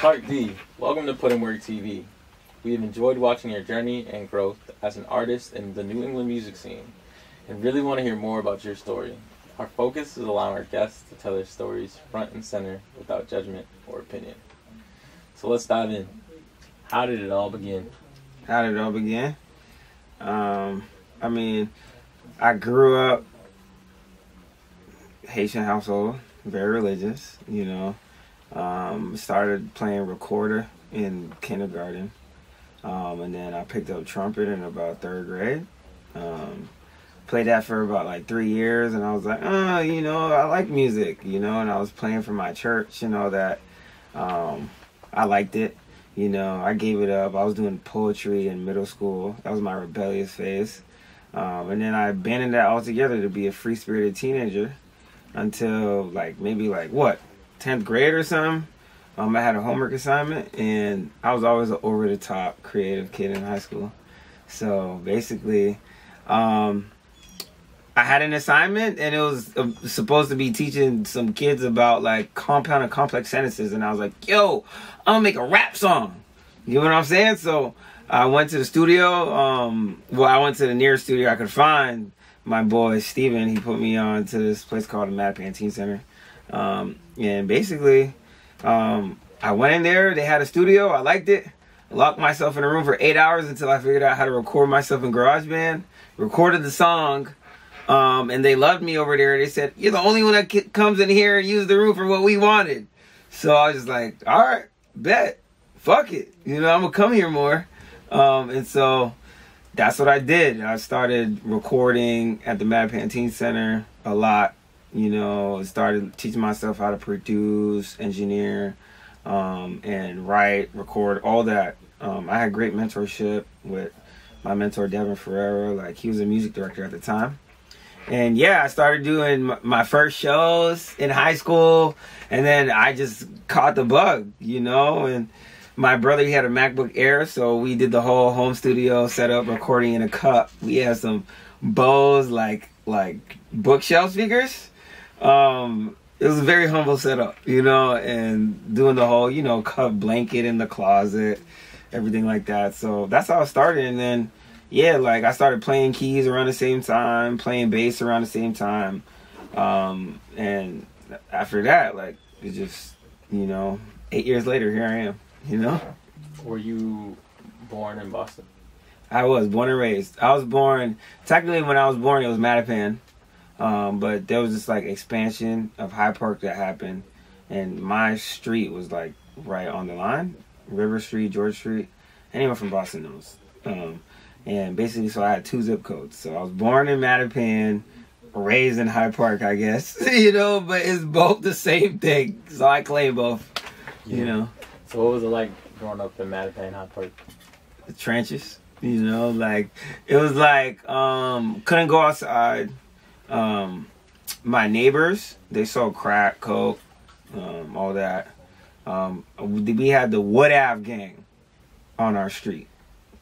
Part D. Welcome to PUTINWORKTV. We have enjoyed watching your journey and growth as an artist in the New England music scene and really want to hear more about your story. Our focus is allowing our guests to tell their stories front and center without judgment or opinion. So let's dive in. How did it all begin? How did it all begin? I mean, I grew up Haitian household, very religious, you know. Started playing recorder in kindergarten, and then I picked up trumpet in about 3rd grade. Played that for about like 3 years, and I was like, oh, you know, I like music, you know, and I was playing for my church, you know, that I liked it, you know. I gave it up. I was doing poetry in middle school. That was my rebellious phase. And then I abandoned that altogether to be a free-spirited teenager until maybe 10th grade or something. I had a homework assignment, and I was always an over-the-top creative kid in high school. So basically, I had an assignment, and it was supposed to be teaching some kids about like compound and complex sentences, and I was like, yo, I'm gonna make a rap song. You know what I'm saying? So I went to the studio. I went to the nearest studio I could find. My boy Steven, he put me on to this place called the Mad Pantene Center. And basically, I went in there. They had a studio. I liked it. I locked myself in a room for 8 hours until I figured out how to record myself in GarageBand. Recorded the song. And they loved me over there. They said, you're the only one that comes in here and uses the room for what we wanted. So I was just like, all right, bet. Fuck it. You know, I'm going to come here more. And so that's what I did. I started recording at the Mad Pantene Center a lot. You know, started teaching myself how to produce, engineer, and write, record, all that. I had great mentorship with my mentor, Devin Ferreira. Like, he was a music director at the time. And yeah, I started doing my first shows in high school, and then I just caught the bug, you know. And my brother, he had a MacBook Air, so we did the whole home studio setup, recording in a cup. We had some Bose, like bookshelf speakers. It was a very humble setup, you know, and doing the whole, you know, cup blanket in the closet, everything like that. So that's how I started. And then, yeah, like I started playing keys around the same time, playing bass around the same time. And after that, like, it just, you know, 8 years later, here I am, you know. Were you born in Boston? I was born and raised. I was born, technically when I was born, it was Mattapan. But there was this like expansion of Hyde Park that happened, and my street was like right on the line, River Street, George Street. Anyone from Boston knows. And basically, so I had 2 zip codes. So I was born in Mattapan, raised in Hyde Park, I guess, you know, but it's both the same thing. So I claim both, you know. So what was it like growing up in Mattapan, Hyde Park? The trenches, you know, like it was like couldn't go outside. My neighbors, they sold crack, coke, all that. We had the Wood Ave gang on our street.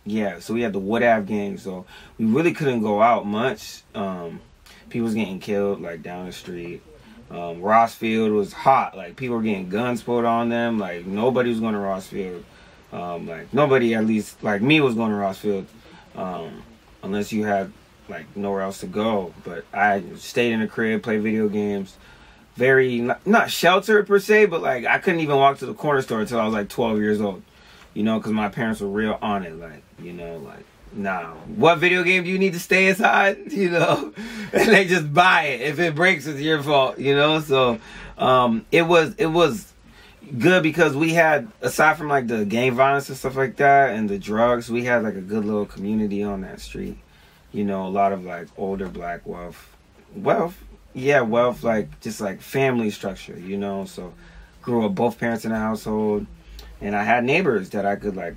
Yeah, so we had the Wood Ave gang, so we really couldn't go out much. People was getting killed, like, down the street. Rossfield was hot. Like, people were getting guns pulled on them. Like, nobody was going to Rossfield. Like, nobody, at least, like me, was going to Rossfield. Unless you had like nowhere else to go. But I stayed in the crib, played video games. Very not sheltered per se, but like I couldn't even walk to the corner store until I was like 12 years old, you know, because my parents were real on it, like, you know, like, nah, what video game do you need to stay inside, you know? And they just buy it. If it breaks, it's your fault, you know. So it was good because we had, aside from like the gang violence and stuff like that and the drugs, we had like a good little community on that street. You know, a lot of like older black wealth, like just like family structure, you know. So grew up both parents in the household, and I had neighbors that I could like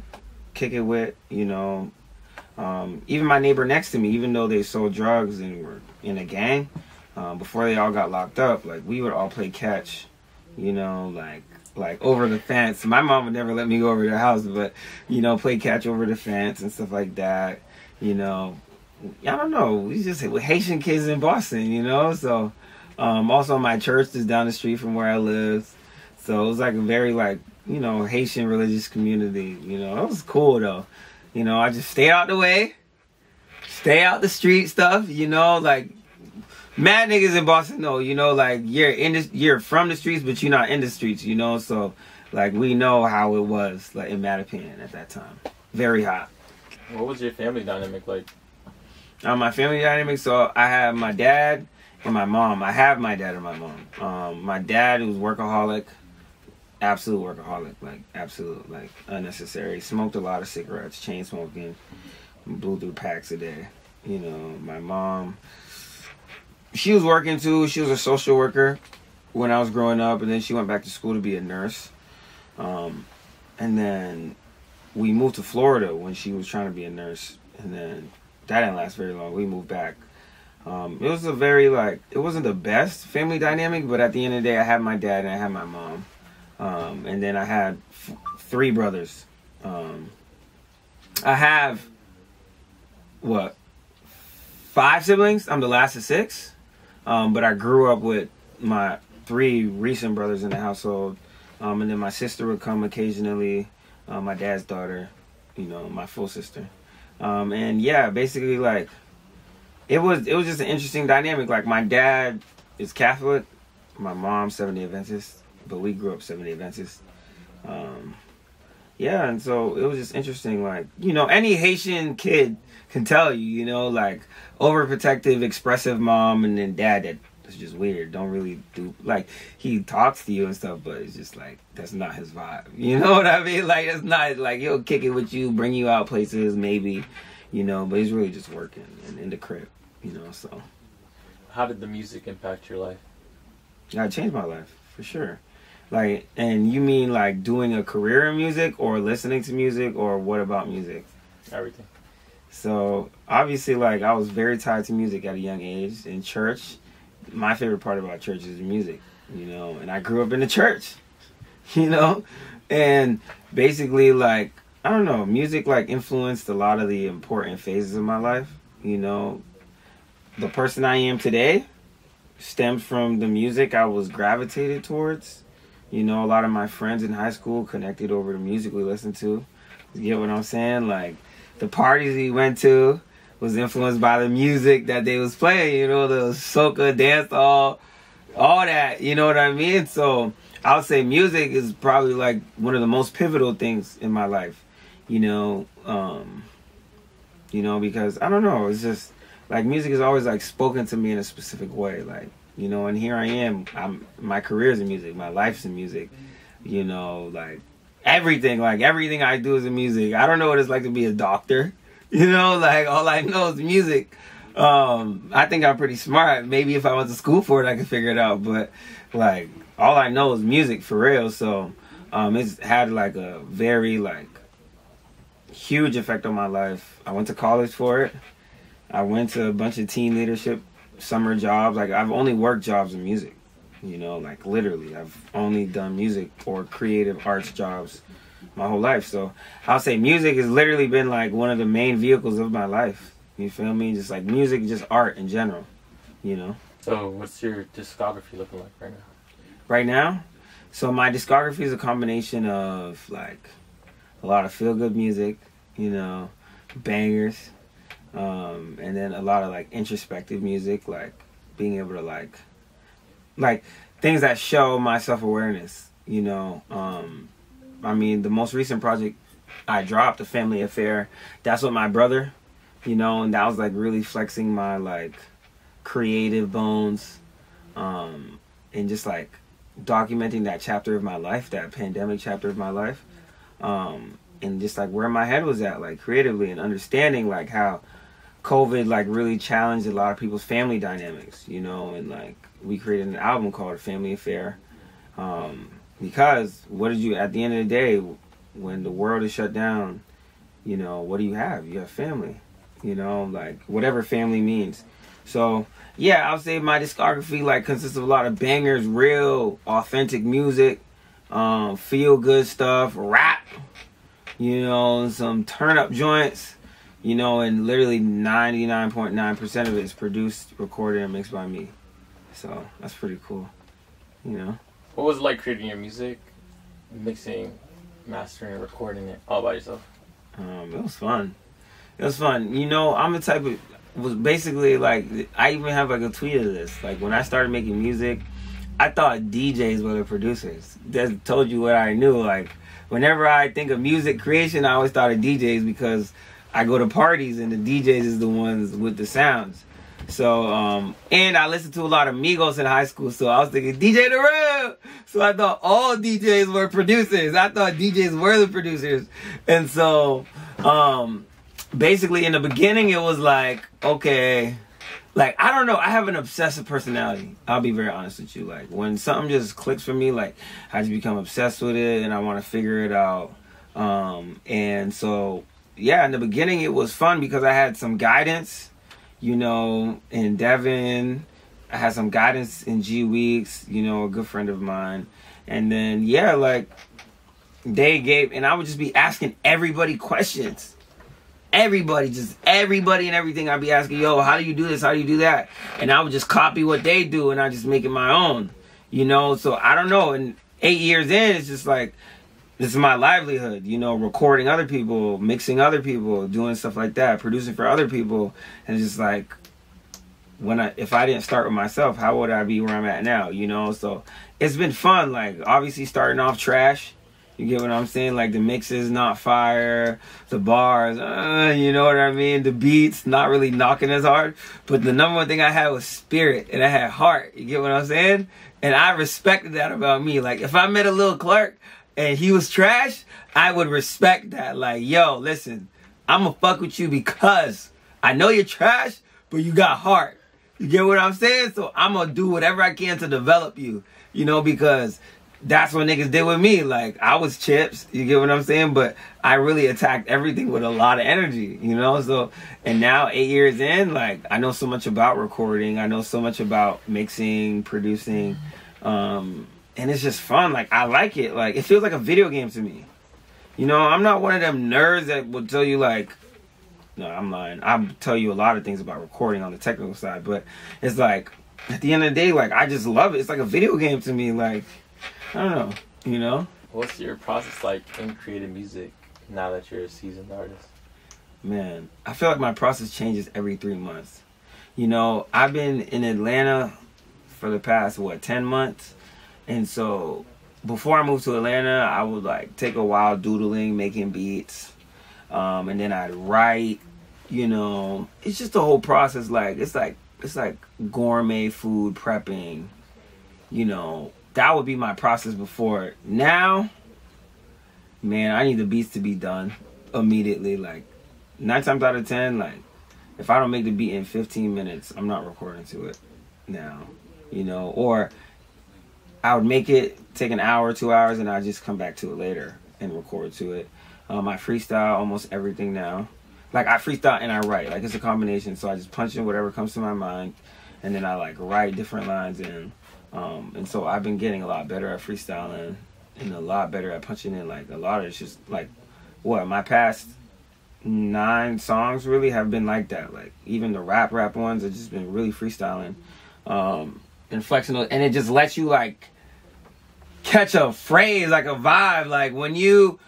kick it with, you know. Even my neighbor next to me, even though they sold drugs and were in a gang, before they all got locked up, like we would all play catch, you know, like over the fence. My mom would never let me go over to their house, but, you know, play catch over the fence and stuff like that, you know. I don't know, we just Haitian kids in Boston, you know. So also my church is down the street from where I live, so it was like a very like you know, Haitian religious community. You know, it was cool though. You know, I just stay out the way, stay out the street stuff. You know, like mad niggas in Boston know. You know, like you're from the streets, but you're not in the streets. You know, so like we know how it was like in Mattapan at that time. Very hot. What was your family dynamic like? My family dynamic. So I have my dad and my mom. I have my dad and my mom. My dad was workaholic. Absolute workaholic, like absolute, like unnecessary. Smoked a lot of cigarettes, chain smoking, blew through packs a day. You know, my mom, she was working too. She was a social worker when I was growing up, and then she went back to school to be a nurse. And then we moved to Florida when she was trying to be a nurse, and then that didn't last very long. We moved back. It was a very like it wasn't the best family dynamic, but at the end of the day, I had my dad and I had my mom. And then I had 3 brothers. I have, 5 siblings? I'm the last of 6. But I grew up with my 3 recent brothers in the household. And then my sister would come occasionally. My dad's daughter, you know, my full sister. And yeah, basically like, it was just an interesting dynamic. Like my dad is Catholic. My mom's Seventh-day Adventist. But we grew up Seventh-day Adventist. Yeah, and so it was just interesting. Like, you know, any Haitian kid can tell you, you know, like overprotective, expressive mom, and then dad that's just weird. Don't really do, like, he talks to you and stuff, but it's just like, that's not his vibe. You know what I mean? Like, it's not, like, he'll kick it with you, bring you out places, maybe, you know, but he's really just working and in the crib, you know, so. How did the music impact your life? Yeah, it changed my life, for sure. Like, and you mean like doing a career in music or listening to music or what about music? Everything. So obviously, like, I was very tied to music at a young age. In church, my favorite part about church is the music, you know, and I grew up in the church, you know, and basically, like, I don't know, music like influenced a lot of the important phases of my life, you know. The person I am today stemmed from the music I was gravitated towards. You know, a lot of my friends in high school connected over the music we listened to. You get what I'm saying? Like, the parties we went to was influenced by the music that they was playing, you know, the soca, dancehall, all that, you know what I mean? So, I would say music is probably, like, one of the most pivotal things in my life, you know, because, I don't know, it's just, like, music has always, like, spoken to me in a specific way, like, you know, and here I am. My career's in music. My life's in music. You know, like everything I do is in music. I don't know what it's like to be a doctor. You know, like all I know is music. I think I'm pretty smart. Maybe if I went to school for it, I could figure it out. But like all I know is music for real. So it's had like a very like huge effect on my life. I went to college for it. I went to a bunch of teen leadership summer jobs. Like, I've only worked jobs in music, you know, like literally I've only done music or creative arts jobs my whole life. So I'll say music has literally been like one of the main vehicles of my life. You feel me? Just like music, just art in general, you know. So what's your discography looking like right now? Right now? So my discography is a combination of like a lot of feel-good music, you know, bangers, and then a lot of like introspective music, like being able to like things that show my self-awareness, you know. I mean, the most recent project I dropped, A Family Affair, that's with my brother, you know, and that was like really flexing my like creative bones, and just like documenting that chapter of my life, that pandemic chapter of my life, and just like where my head was at, like creatively, and understanding like how COVID like really challenged a lot of people's family dynamics, you know. And like we created an album called A Family Affair, because what did you, at the end of the day, when the world is shut down, you know, what do you have? You have family, you know, like whatever family means. So yeah, I'll say my discography like consists of a lot of bangers, real authentic music, feel good stuff, rap, you know, some turn up joints, you know, and literally 99.9% of it is produced, recorded, and mixed by me. So that's pretty cool, you know. What was it like creating your music mixing, mastering, and recording it all by yourself? It was fun. It was fun. You know, I'm the type of, was basically like, I even have like a tweet of this. Like when I started making music, I thought DJs were the producers. That told you what I knew. Like whenever I think of music creation, I always thought of DJs because I go to parties and the DJs is the ones with the sounds. So, and I listened to a lot of Migos in high school, so I was thinking DJ The Real. So I thought all DJs were producers. I thought DJs were the producers. And so, basically in the beginning it was like, okay, like, I don't know, I have an obsessive personality. I'll be very honest with you. Like, when something just clicks for me, like, I just become obsessed with it and I want to figure it out. And so, yeah, in the beginning it was fun because I had some guidance, you know, in Devin. I had some guidance in G Weeks, you know, a good friend of mine. And then, yeah, like, they gave, and I would just be asking everybody questions. Everybody and everything. I'd be asking, yo, how do you do this? How do you do that? And I would just copy what they do and I just make it my own, you know? So I don't know. And 8 years in, it's just like, this is my livelihood, you know, recording other people, mixing other people, doing stuff like that, producing for other people. And it's just like, if I didn't start with myself, how would I be where I'm at now, you know? So it's been fun. Like, obviously starting off trash. You get what I'm saying? Like, the mixes not fire, the bars, you know what I mean? The beats not really knocking as hard. But the number one thing I had was spirit, and I had heart. You get what I'm saying? And I respected that about me. Like, if I met a Lil Clark and he was trash, I would respect that. Like, yo, listen, I'm gonna fuck with you because I know you're trash, but you got heart. You get what I'm saying? So I'm gonna do whatever I can to develop you, you know, because that's what niggas did with me. Like, I was chips, you get what I'm saying? But I really attacked everything with a lot of energy, you know? So, and now 8 years in, like, I know so much about recording. I know so much about mixing, producing. And it's just fun. Like, I like it. Like, it feels like a video game to me. You know, I'm not one of them nerds that will tell you, like, no, I'm lying. I'll tell you a lot of things about recording on the technical side. But it's like, at the end of the day, like, I just love it. It's like a video game to me. Like, I don't know, you know? What's your process like in creating music now that you're a seasoned artist? Man, I feel like my process changes every 3 months. You know, I've been in Atlanta for the past, 10 months? And so, before I moved to Atlanta, I would, like, take a while doodling, making beats. And then I'd write, you know. It's just the whole process, like, it's like gourmet food prepping, you know. That would be my process before. Now, man, I need the beats to be done immediately. Like, 9 times out of 10, like, if I don't make the beat in 15 minutes, I'm not recording to it now, you know. Or I would make it, take an hour, 2 hours, and I'd just come back to it later and record to it. I freestyle almost everything now. Like, I freestyle and I write. Like, it's a combination. So I just punch in whatever comes to my mind, and then I, like, write different lines in. And so I've been getting a lot better at freestyling and a lot better at punching in. Like, a lot of it's just like, my past 9 songs really have been like that. Like, even the rap ones have just been really freestyling, and flexing, and it just lets you, like, catch a phrase, like a vibe. Like, when you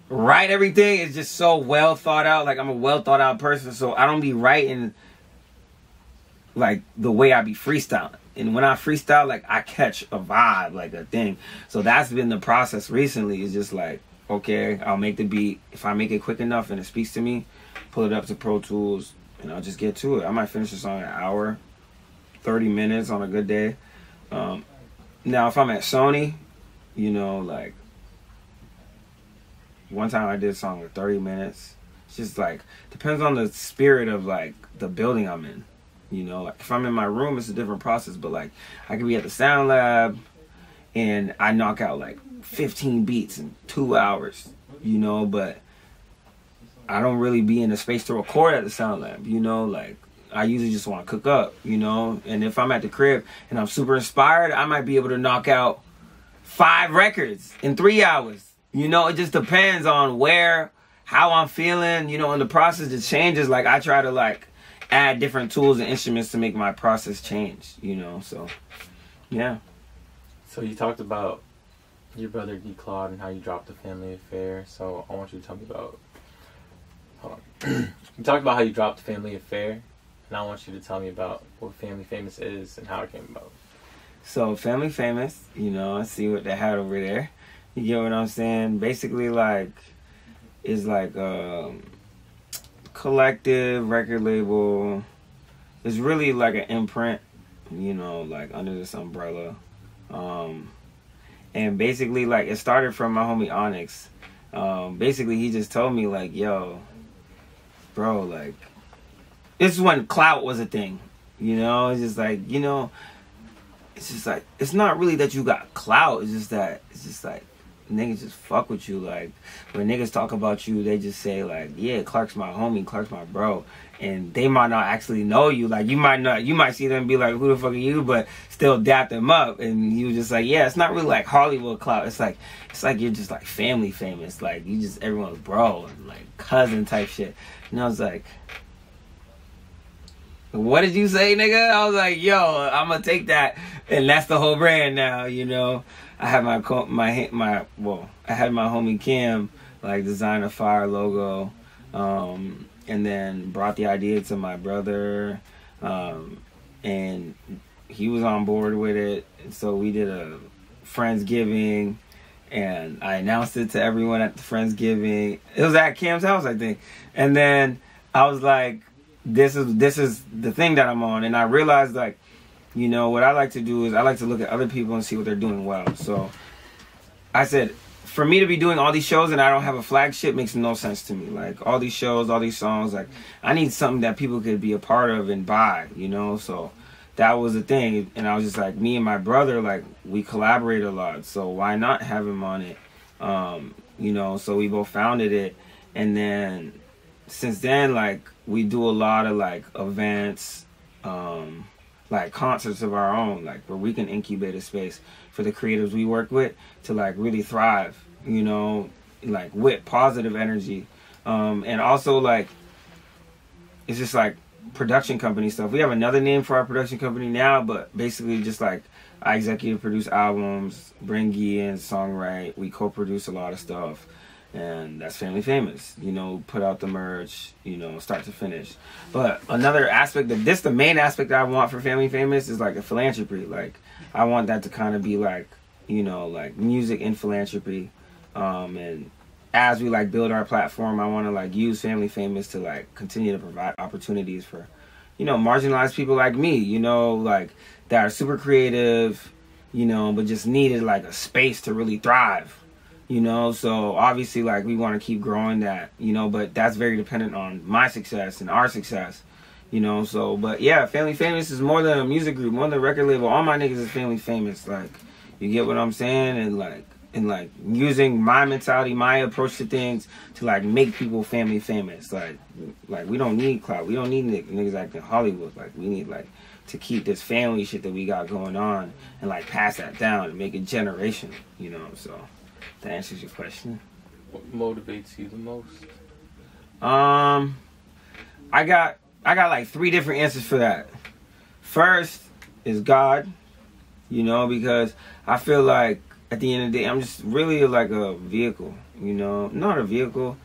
write everything, it's just so well thought out. Like, I'm a well thought out person, so I don't be writing like the way I be freestyling. And when I freestyle, like, I catch a vibe, like a thing. So that's been the process recently. It's just like, okay, I'll make the beat. If I make it quick enough and it speaks to me, pull it up to Pro Tools, and I'll just get to it. I might finish the song in an hour, 30 minutes on a good day. Now, if I'm at Sony, you know, like, one time I did a song with 30 minutes. It's just like, depends on the spirit of, like, the building I'm in. You know, like, if I'm in my room, it's a different process. But, like, I could be at the sound lab and I knock out, like, 15 beats in 2 hours, you know. But I don't really be in the space to record at the sound lab, you know. Like, I usually just want to cook up, you know. And if I'm at the crib and I'm super inspired, I might be able to knock out 5 records in 3 hours. You know, it just depends on how I'm feeling, you know. In the process, it changes. Like, I try to, like, add different tools and instruments to make my process change, you know. So, yeah. So you talked about your brother D. Claude and how you dropped the family affair. So I want you to tell me about. Hold on. You talked about how you dropped the family affair, and I want you to tell me about what Family Famous is and how it came about. So Family Famous, you know, I see what they had over there. You get what I'm saying? Basically, like, it's like collective record label. It's really like an imprint, you know, like under this umbrella. And basically, like, it started from my homie Onyx. Basically, he just told me, like, yo, bro, like, this is when clout was a thing, you know? It's just like, you know, it's just like, it's not really that you got clout. It's just like, niggas just fuck with you. Like, when niggas talk about you, they just say, like, yeah, Clark's my homie, Clark's my bro. And they might not actually know you. Like, you might see them and be like, who the fuck are you? But still dap them up. And you just like, yeah, it's not really like Hollywood clout. It's like you're just like family famous. Like, you just, everyone's bro and like cousin type shit. And I was like, what did you say, nigga? I was like, yo, I'm gonna take that. And that's the whole brand now, you know? I had I had my homie Kim like design a fire logo, and then brought the idea to my brother, and he was on board with it. And so we did a Friendsgiving, and I announced it to everyone at the Friendsgiving. It was at Kim's house, I think. And then I was like, this is the thing that I'm on. And I realized, like, you know, what I like to do is I like to look at other people and see what they're doing well. So I said, for me to be doing all these shows and I don't have a flagship makes no sense to me. Like, all these shows, all these songs, like, I need something that people could be a part of and buy, you know? So that was the thing. And I was just like, me and my brother, like, we collaborate a lot. So why not have him on it? You know, so we both founded it. And then since then, like, we do a lot of, like, events, like concerts of our own, like, where we can incubate a space for the creatives we work with to, like, really thrive, you know, like, with positive energy. And also, like, it's just like production company stuff. We have another name for our production company now, but basically just like I executive produce albums, bring Gee in, songwrite, we co-produce a lot of stuff. And that's Family Famous, you know, put out the merch, you know, start to finish. But another aspect of this, the main aspect that I want for Family Famous is like the philanthropy. Like, I want that to kind of be like, you know, like music and philanthropy. And as we like build our platform, I want to like use Family Famous to like continue to provide opportunities for, you know, marginalized people like me, you know, like that are super creative, you know, but just needed like a space to really thrive. You know, so obviously, like, we want to keep growing that, you know, but that's very dependent on my success and our success, you know, so, but yeah, Family Famous is more than a music group, more than a record label. All my niggas is Family Famous, like, you get what I'm saying? And like using my mentality, my approach to things to, like, make people family famous. Like we don't need clout. We don't need niggas acting Hollywood. Like, we need, like, to keep this family shit that we got going on and, like, pass that down and make it generational, you know, so. That answers your question. What motivates you the most? I got like 3 different answers for that. First is God, you know, because I feel like at the end of the day, I'm just really like a vehicle, you know, not a vehicle.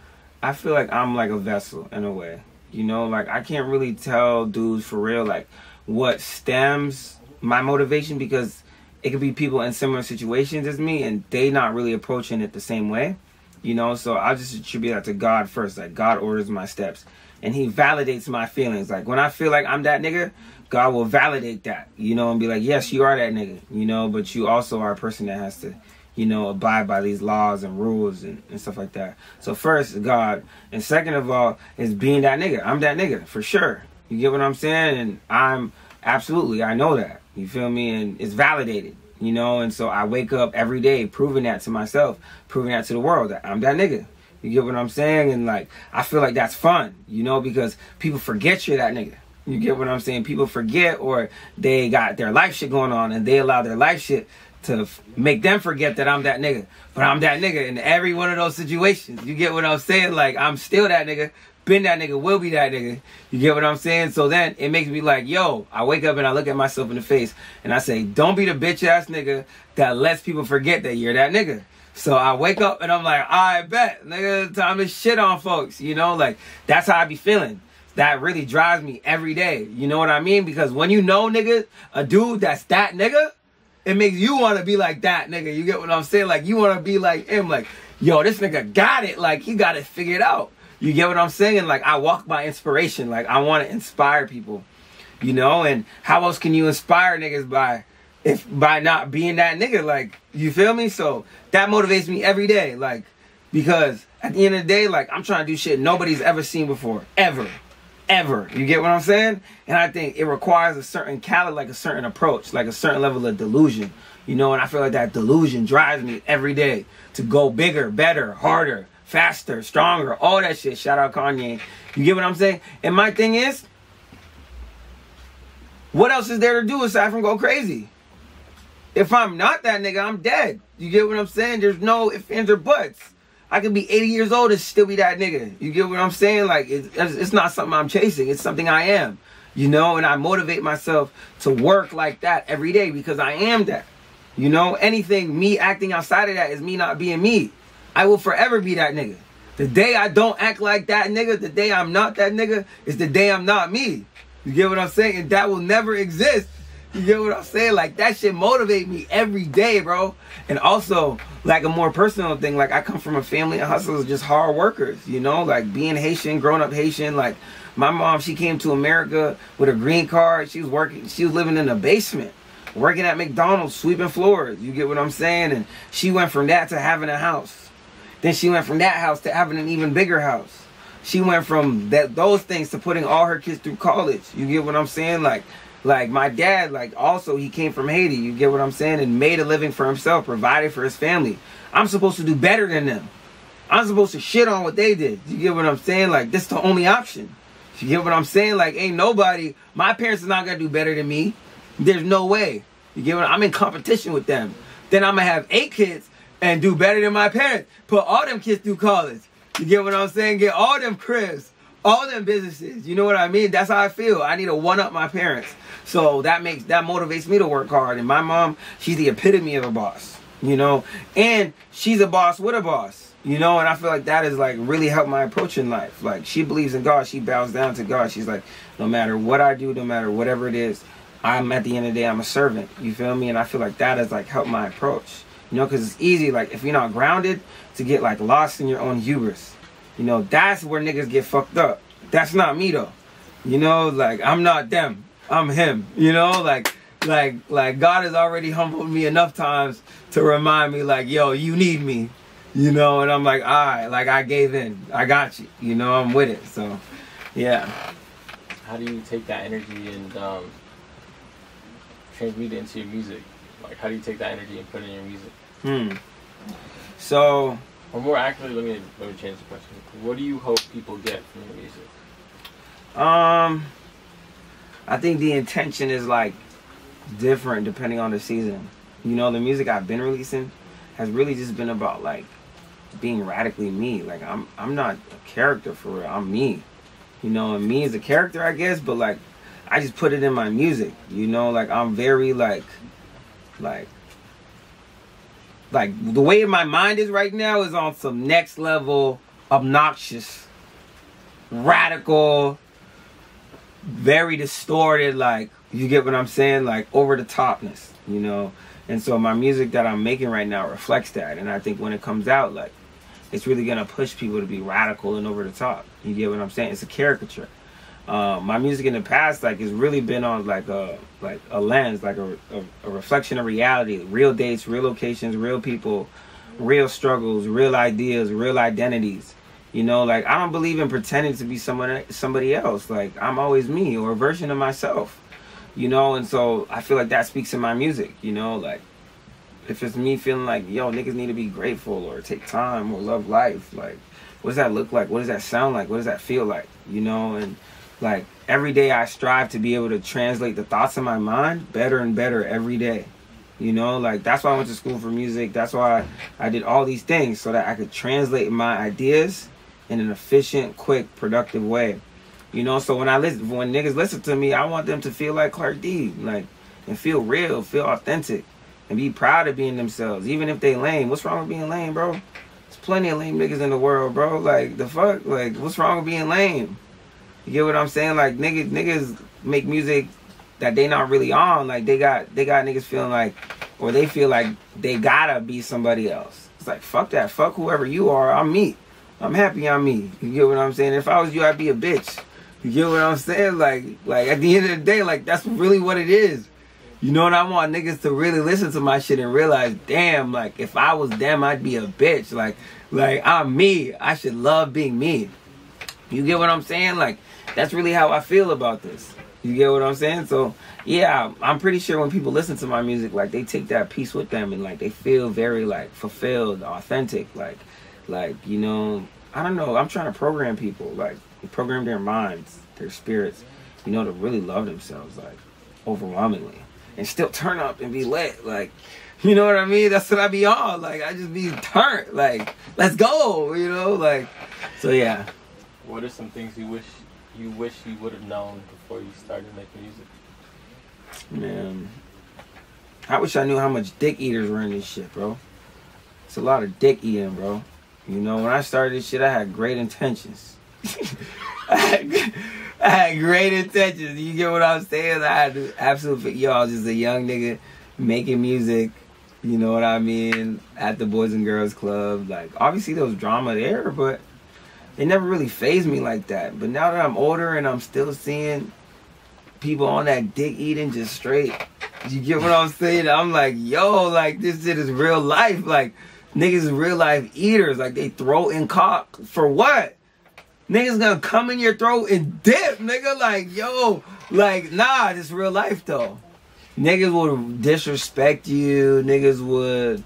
I feel like I'm like a vessel in a way, you know, like I can't really tell dudes for real, like what stems my motivation, because it could be people in similar situations as me and they not really approaching it the same way, you know, so I'll just attribute that to God first. Like, God orders my steps and he validates my feelings. Like, when I feel like I'm that nigga, God will validate that, you know, and be like, yes, you are that nigga, you know, but you also are a person that has to, you know, abide by these laws and rules and stuff like that. So first, God. And second of all, is being that nigga. I'm that nigga, for sure. You get what I'm saying? And I'm absolutely, I know that. You feel me? And it's validated, you know? And so I wake up every day proving that to myself, proving that to the world, that I'm that nigga. You get what I'm saying? And, like, I feel like that's fun, you know, because people forget you're that nigga. You get what I'm saying? People forget, or they got their life shit going on and they allow their life shit to make them forget that I'm that nigga. But I'm that nigga in every one of those situations. You get what I'm saying? Like, I'm still that nigga. been that nigga, will be that nigga. You get what I'm saying? So then it makes me like, yo, I wake up and I look at myself in the face and I say, don't be the bitch ass nigga that lets people forget that you're that nigga. So I wake up and I'm like, I bet, nigga, time to shit on folks. You know, like, that's how I be feeling. That really drives me every day. You know what I mean? Because when you know, nigga, a dude that's that nigga, it makes you want to be like that nigga. You get what I'm saying? Like, you want to be like him. Like, yo, this nigga got it. Like, he got it figured out. You get what I'm saying? Like, I walk by inspiration. Like, I want to inspire people. You know? And how else can you inspire niggas by not being that nigga? Like, you feel me? So that motivates me every day. Like, because at the end of the day, like, I'm trying to do shit nobody's ever seen before. Ever. You get what I'm saying? And I think it requires a certain caliber, like a certain approach, like a certain level of delusion. You know, and I feel like that delusion drives me every day to go bigger, better, harder, faster, stronger, all that shit. Shout out Kanye. You get what I'm saying? And my thing is, what else is there to do aside from go crazy? If I'm not that nigga, I'm dead. You get what I'm saying? There's no ifs, ands, or buts. I could be 80 years old and still be that nigga. You get what I'm saying? Like, it's not something I'm chasing. It's something I am. You know, and I motivate myself to work like that every day because I am that. You know, anything, me acting outside of that is me not being me. I will forever be that nigga. The day I don't act like that nigga, the day I'm not that nigga, is the day I'm not me. You get what I'm saying? And that will never exist. You get what I'm saying? Like, that shit motivate me every day, bro. And also, like, a more personal thing, like, I come from a family of hustlers, just hard workers, you know? Like, being Haitian, growing up Haitian, like, my mom, she came to America with a green card. She was living in a basement, working at McDonald's, sweeping floors. You get what I'm saying? And she went from that to having a house. Then she went from that house to having an even bigger house. She went from those things to putting all her kids through college. You get what I'm saying? Like my dad, like, also, he came from Haiti, you get what I'm saying, and made a living for himself, provided for his family. I'm supposed to do better than them. I'm supposed to shit on what they did. You get what I'm saying? Like, this is the only option. You get what I'm saying? Like, ain't nobody, my parents are not going to do better than me. There's no way. You get what I'm in competition with them. Then I'm going to have 8 kids and do better than my parents. Put all them kids through college. You get what I'm saying? Get all them cribs, all them businesses. You know what I mean? That's how I feel. I need to one-up my parents. So that motivates me to work hard. And my mom, she's the epitome of a boss, you know, and she's a boss with a boss, you know, and I feel like that has, like, really helped my approach in life. Like, she believes in God. She bows down to God. She's like, no matter what I do, no matter whatever it is, I'm, at the end of the day, I'm a servant. You feel me? And I feel like that has, like, helped my approach, you know, because it's easy, like, if you're not grounded, to get, like, lost in your own hubris. You know, that's where niggas get fucked up. That's not me, though. You know, like, I'm not them. I'm him, you know, like God has already humbled me enough times to remind me, like, yo, you need me, you know, and I'm like, all right, like, I gave in, I got you, you know, I'm with it. So, yeah. How do you take that energy and transmute it into your music? Like, how do you take that energy and put it in your music? So, or more accurately, let me change the question. What do you hope people get from your music? I think the intention is, like, different depending on the season. You know, the music I've been releasing has really just been about, like, being radically me. Like, I'm not a character for real. I'm me. You know, and me is a character, I guess, but, like, I just put it in my music. You know, like, I'm very, like the way my mind is right now is on some next level, obnoxious, radical, very distorted, like, you get what I'm saying, like, over the topness, you know. And so my music that I'm making right now reflects that. And I think when it comes out, like, it's really gonna push people to be radical and over the top. You get what I'm saying? It's a caricature. My music in the past, like, has really been on, like a lens, like a reflection of reality, real dates, real locations, real people, real struggles, real ideas, real identities. You know, like, I don't believe in pretending to be somebody else. Like, I'm always me, or a version of myself. You know, and so I feel like that speaks in my music. You know, like, if it's me feeling like, yo, niggas need to be grateful or take time or love life, like, what does that look like? What does that sound like? What does that feel like? You know, and, like, every day I strive to be able to translate the thoughts in my mind better and better every day. You know, like, that's why I went to school for music. That's why I did all these things, so that I could translate my ideas in an efficient, quick, productive way. You know, so when niggas listen to me, I want them to feel like Clark D, like, and feel real, feel authentic, and be proud of being themselves, even if they lame. What's wrong with being lame, bro? There's plenty of lame niggas in the world, bro. Like, the fuck? Like, what's wrong with being lame? You get what I'm saying? Like, niggas make music that they not really on. Like, they got niggas feeling like, or they feel like they gotta be somebody else. It's like, fuck that. Fuck whoever you are. I'm me. I'm happy I'm me. You get what I'm saying? If I was you, I'd be a bitch. You get what I'm saying? Like at the end of the day, like, that's really what it is. You know what? I want niggas to really listen to my shit and realize, damn, like, if I was them, I'd be a bitch. Like I'm me. I should love being me. You get what I'm saying? Like, that's really how I feel about this. You get what I'm saying? So, yeah, I'm pretty sure when people listen to my music, like, they take that piece with them and, like, they feel very, like, fulfilled, authentic. Like, you know, I don't know. I'm trying to program people, like, program their minds, their spirits, you know, to really love themselves, like, overwhelmingly. And still turn up and be lit. Like, you know what I mean? That's what I be on. Like, I just be turned. Like, let's go, you know? Like, so, yeah. What are some things you wish you would have known before you started making music? Man, I wish I knew how much dick eaters were in this shit, bro. It's a lot of dick eating, bro. You know, when I started this shit, I had great intentions. I had great intentions. You get what I'm saying? I had absolutely, I was just a young nigga making music. You know what I mean? At the Boys and Girls Club. Like, obviously there was drama there, but it never really fazed me like that. But now that I'm older and I'm still seeing people on that dick eating just straight, you get what I'm saying? I'm like, yo, like, this shit is real life. Like, niggas is real life eaters. Like, they throw in cock for what? Niggas gonna come in your throat and dip, nigga. Like, yo, like, nah, this real life though. Niggas would disrespect you. Niggas would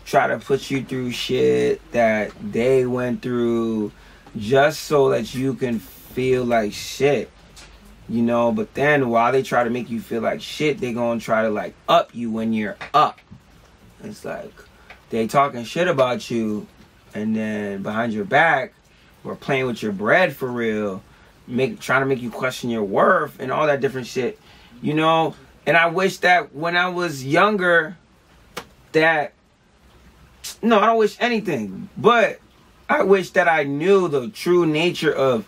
try to put you through shit that they went through just so that you can feel like shit. You know, but then while they try to make you feel like shit, they gonna try to, like, up you when you're up. It's like, they talking shit about you, and then behind your back, or playing with your bread for real, trying to make you question your worth and all that different shit. You know, and I wish that when I was younger, I don't wish anything, but I wish that I knew the true nature of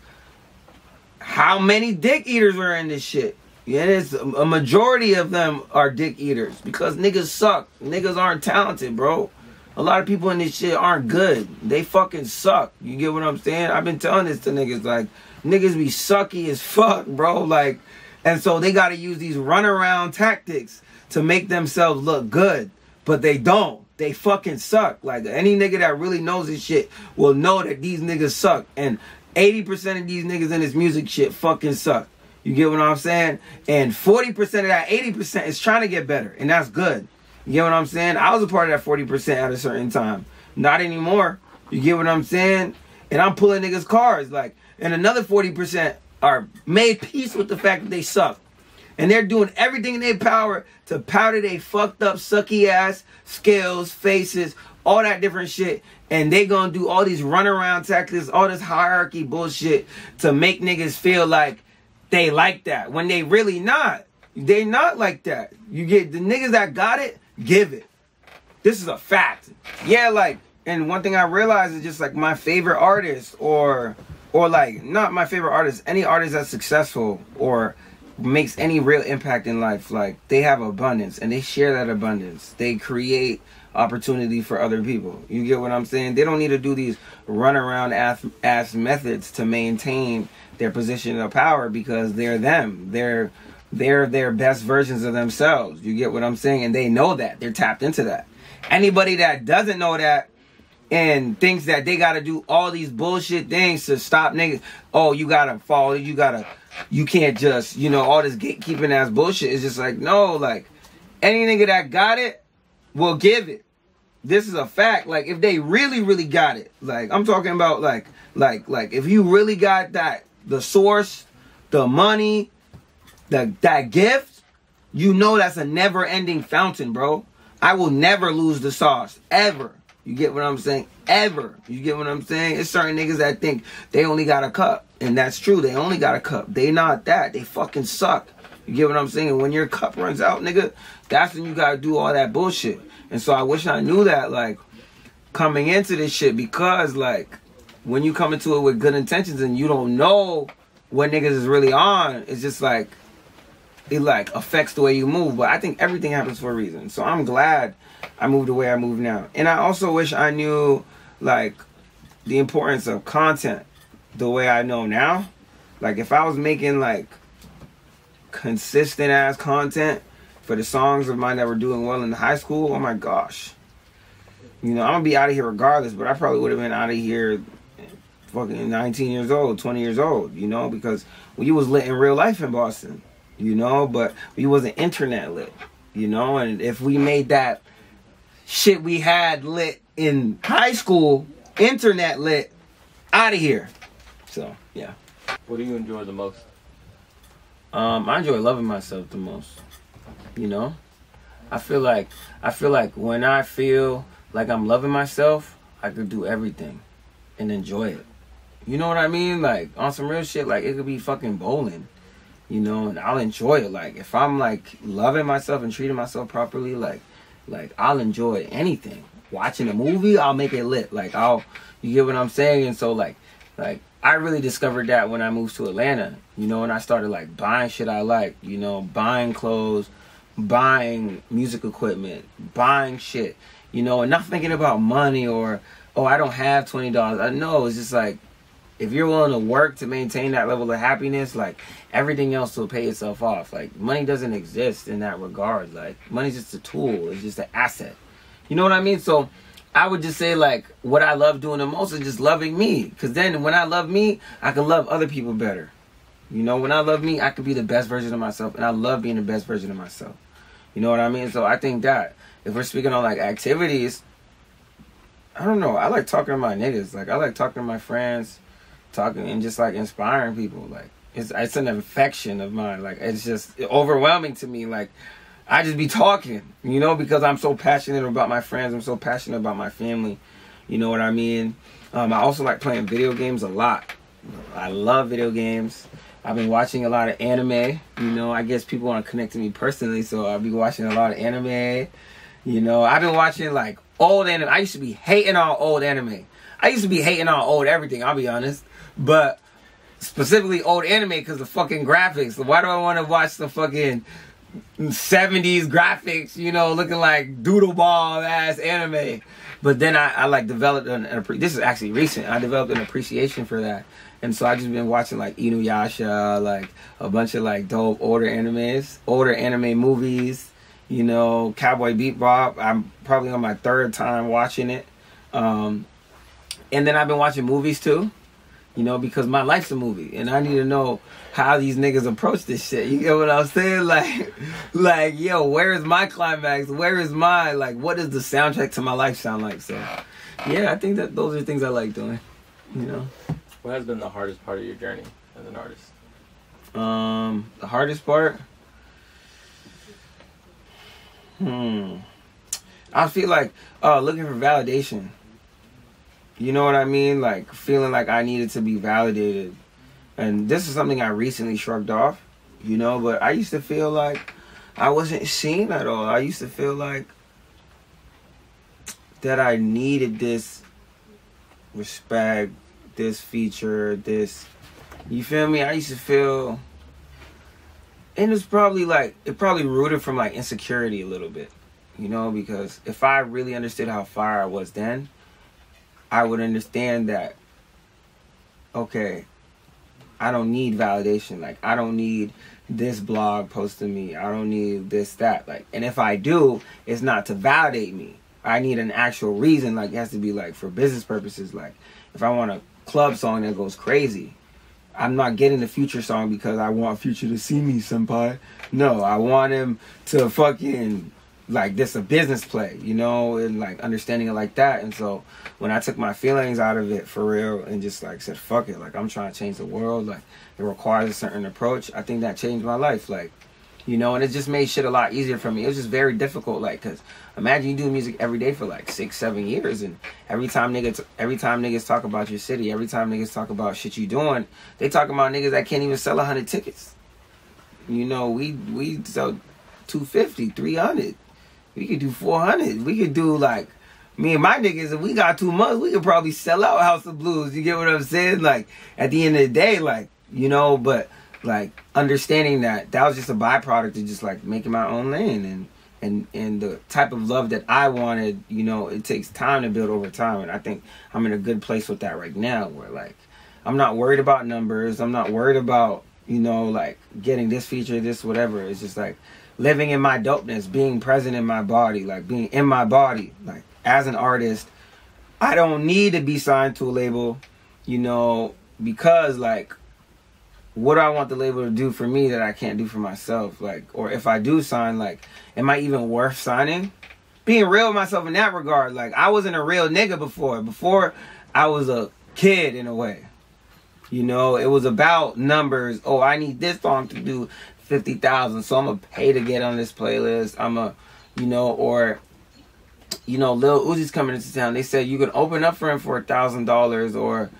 how many dick eaters were in this shit. Yeah, it's a majority of them are dick eaters because niggas suck. Niggas aren't talented, bro. A lot of people in this shit aren't good. They fucking suck. You get what I'm saying? I've been telling this to niggas. Like, niggas be sucky as fuck, bro. Like, and so they gotta use these runaround tactics to make themselves look good. But they don't. They fucking suck. Like, any nigga that really knows this shit will know that these niggas suck. And 80% of these niggas in this music shit fucking suck. You get what I'm saying? And 40% of that 80% is trying to get better. And that's good. You get what I'm saying? I was a part of that 40% at a certain time. Not anymore. You get what I'm saying? And I'm pulling niggas' cars. Like, and another 40% are made peace with the fact that they suck. And they're doing everything in their power to powder they fucked up, sucky ass skills, faces, all that different shit. And they gonna do all these runaround tactics, all this hierarchy bullshit to make niggas feel like they like that. When they really not. They not like that. You get the niggas that got it, give it. This is a fact. Yeah, like, and one thing I realized is just like my favorite artist or like, not my favorite artist, any artist that's successful or makes any real impact in life, like, they have abundance and they share that abundance. They create opportunity for other people. You get what I'm saying? They don't need to do these runaround ass methods to maintain their position of power because they're them. They're their best versions of themselves. You get what I'm saying? And they know that. They're tapped into that. Anybody that doesn't know that and thinks that they got to do all these bullshit things to stop niggas. Oh, you got to follow. You can't just, you know, all this gatekeeping ass bullshit. Is just like, no, like, any nigga that got it will give it. This is a fact. Like, if they really, really got it. Like, I'm talking about like if you really got that, the source, the money, that gift, you know that's a never-ending fountain, bro. I will never lose the sauce. Ever. You get what I'm saying? Ever. You get what I'm saying? It's certain niggas that think they only got a cup. And that's true. They only got a cup. They not that. They fucking suck. You get what I'm saying? When your cup runs out, nigga, that's when you gotta do all that bullshit. And so I wish I knew that, like, coming into this shit, because, like, when you come into it with good intentions and you don't know what niggas is really on, it's just like, it, like, affects the way you move. But I think everything happens for a reason. So I'm glad I moved the way I move now. And I also wish I knew, like, the importance of content the way I know now. Like, if I was making, like, consistent ass content for the songs of mine that were doing well in high school, oh my gosh. You know, I'm gonna be out of here regardless, but I probably would have been out of here fucking 19 years old, 20 years old, you know, because we was lit in real life in Boston, you know, but we wasn't internet lit, you know, and if we made that shit we had lit in high school, internet lit, out of here. So, yeah. What do you enjoy the most? I enjoy loving myself the most, you know. I feel like when I feel like I'm loving myself, I could do everything and enjoy it. You know what I mean? Like, on some real shit, like, it could be fucking bowling, you know, and I'll enjoy it. Like, if I'm, like, loving myself and treating myself properly, like I'll enjoy anything. Watching a movie, I'll make it lit. Like, you get what I'm saying? And so, like, I really discovered that when I moved to Atlanta, you know, and I started, like, buying shit I like, you know, buying clothes, buying music equipment, buying shit, you know, and not thinking about money or, oh, I don't have $20. I know, it's just like, if you're willing to work to maintain that level of happiness, like, everything else will pay itself off. Like, money doesn't exist in that regard. Like, money's just a tool. It's just an asset. You know what I mean? So I would just say, like, what I love doing the most is just loving me. Because then when I love me, I can love other people better. You know, when I love me, I can be the best version of myself. And I love being the best version of myself. You know what I mean? So I think that if we're speaking on, like, activities, I don't know. I like talking to my niggas. Like, I like talking to my friends, talking and just, like, inspiring people. Like, it's an infection of mine. Like, it's just overwhelming to me. Like, I just be talking, you know, because I'm so passionate about my friends. I'm so passionate about my family. You know what I mean? I also like playing video games a lot. I love video games. I've been watching a lot of anime. You know, I guess people want to connect to me personally, so I'll be watching a lot of anime. You know, I've been watching, like, old anime. I used to be hating on old anime. I used to be hating on old everything, I'll be honest. But specifically old anime because of fucking graphics. Why do I want to watch the fucking 70s graphics, you know, looking like doodle ball ass anime? But then I like developed this is actually recent. I developed an appreciation for that. And so I just been watching, like, Inuyasha, like a bunch of, like, dope older anime movies, you know, Cowboy Bebop. I'm probably on my third time watching it. And then I've been watching movies too. You know, because my life's a movie, and I need to know how these niggas approach this shit. You get what I'm saying? Like, yo, where is my climax? Where is my, like, what does the soundtrack to my life sound like? So, yeah, I think that those are things I like doing, you know. What has been the hardest part of your journey as an artist? The hardest part? I feel like looking for validation. You know what I mean? Like, feeling like I needed to be validated. And this is something I recently shrugged off, you know, but I used to feel like I wasn't seen at all. I used to feel like that I needed this respect, this feature, this, you feel me? I used to feel, and it's probably like, it probably rooted from, like, insecurity a little bit, you know, because if I really understood how far I was then, I would understand that, okay, I don't need validation. Like, I don't need this blog posting me. I don't need this, that. Like, and if I do, it's not to validate me. I need an actual reason. Like, it has to be, like, for business purposes. Like, if I want a club song that goes crazy, I'm not getting the Future song because I want Future to see me, senpai. No, I want him to fucking, like, this a business play, you know, and, like, understanding it like that. And so when I took my feelings out of it for real and just, like, said, fuck it, like, I'm trying to change the world, like, it requires a certain approach, I think that changed my life. Like, You know, and it just made shit a lot easier for me. It was just very difficult, like, cause imagine you do music every day for like 6-7 years, and every time niggas talk about your city, every time niggas talk about shit you doing, they talk about niggas that can't even sell 100 tickets. You know, we sell 250, 300. We could do 400. We could do like me and my niggas. If we got 2 months, we could probably sell out House of Blues. You get what I'm saying? Like at the end of the day, like, you know, but. Like understanding that was just a byproduct of just like making my own lane and the type of love that I wanted, you know, it takes time to build over time, and I think I'm in a good place with that right now, where like I'm not worried about numbers, I'm not worried about, you know, like getting this feature, this whatever. It's just like living in my dopeness, being present in my body, like being in my body, like as an artist. I don't need to be signed to a label, you know, because like what do I want the label to do for me that I can't do for myself? Like, or if I do sign, like, am I even worth signing? Being real with myself in that regard. Like, I wasn't a real nigga before. Before, I was a kid in a way. You know, it was about numbers. Oh, I need this song to do 50,000, so I'm going to pay to get on this playlist. You know, or, you know, Lil Uzi's coming into town. They said you can open up for him for $1,000 or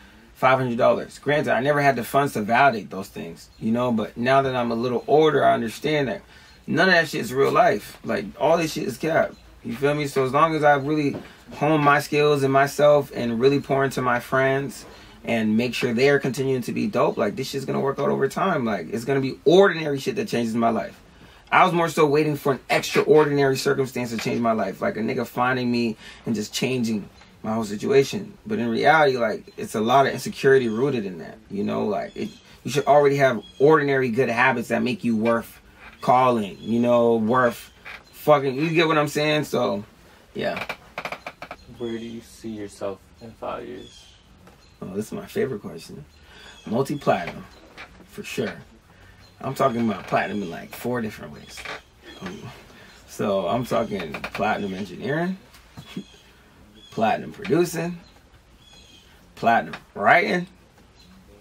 $500. Granted, I never had the funds to validate those things, you know, but now that I'm a little older, I understand that none of that shit is real life. Like, all this shit is cap. You feel me? So as long as I really hone my skills and myself and really pour into my friends and make sure they are continuing to be dope, like, this shit's gonna work out over time. Like, it's gonna be ordinary shit that changes my life. I was more so waiting for an extraordinary circumstance to change my life. Like a nigga finding me and just changing my whole situation. But in reality, like, it's a lot of insecurity rooted in that, you know. Like, you should already have ordinary good habits that make you worth calling, you know, worth fucking, you get what I'm saying? So yeah. Where do you see yourself in 5 years? Oh, this is my favorite question. Multi-platinum, for sure. I'm talking about platinum in like 4 different ways. So I'm talking platinum engineering, platinum producing, platinum writing,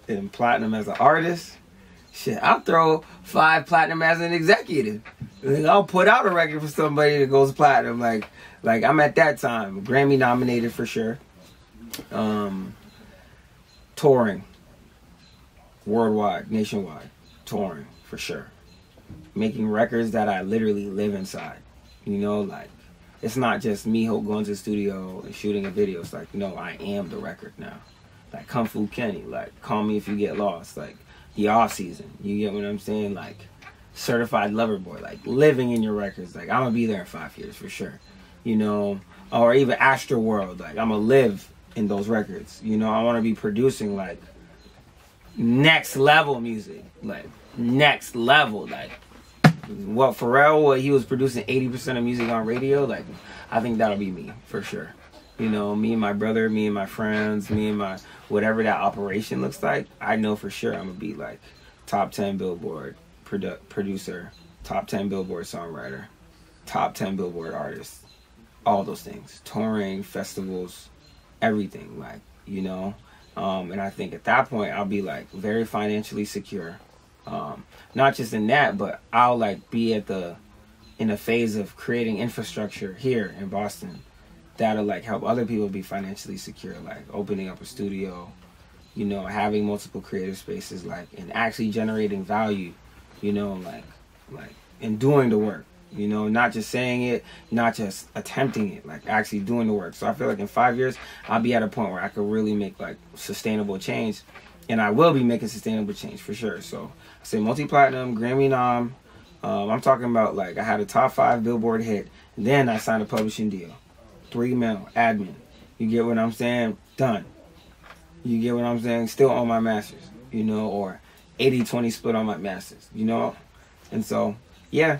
and platinum as an artist. Shit, I'll throw 5 platinum as an executive. I'll put out a record for somebody that goes platinum. Like I'm at that time. Grammy nominated for sure. Touring. Worldwide, nationwide. Touring for sure. Making records that I literally live inside. You know, like, it's not just me going to the studio and shooting a video. It's like, no, I am the record now. Like Kung Fu Kenny, like Call Me If You Get Lost, like The Off Season. You get what I'm saying? Like Certified Lover Boy, like living in your records. Like, I'm gonna be there in 5 years for sure. You know, or even Astro World. Like, I'm gonna live in those records. You know, I want to be producing like next level music, like next level, like what Pharrell, what he was producing 80% of music on radio. Like, I think that'll be me for sure. You know, me and my brother, me and my friends, me and my whatever that operation looks like. I know for sure I'm gonna be like top 10 Billboard producer, top 10 Billboard songwriter, top 10 Billboard artist, all those things, touring, festivals, everything, like, you know. And I think at that point I'll be like very financially secure. Not just in that, but I'll like be in a phase of creating infrastructure here in Boston that'll like help other people be financially secure, like opening up a studio, you know, having multiple creative spaces, like, and actually generating value, you know, like and doing the work, you know, not just saying it, not just attempting it, like actually doing the work. So I feel like in 5 years I'll be at a point where I could really make like sustainable change, and I will be making sustainable change for sure. So I say multi-platinum, Grammy nom. I'm talking about like I had a top 5 Billboard hit, and then I signed a publishing deal, 3 mil, admin. You get what I'm saying? Done. You get what I'm saying? Still on my masters, you know, or 80-20 split on my masters, you know? And so, yeah.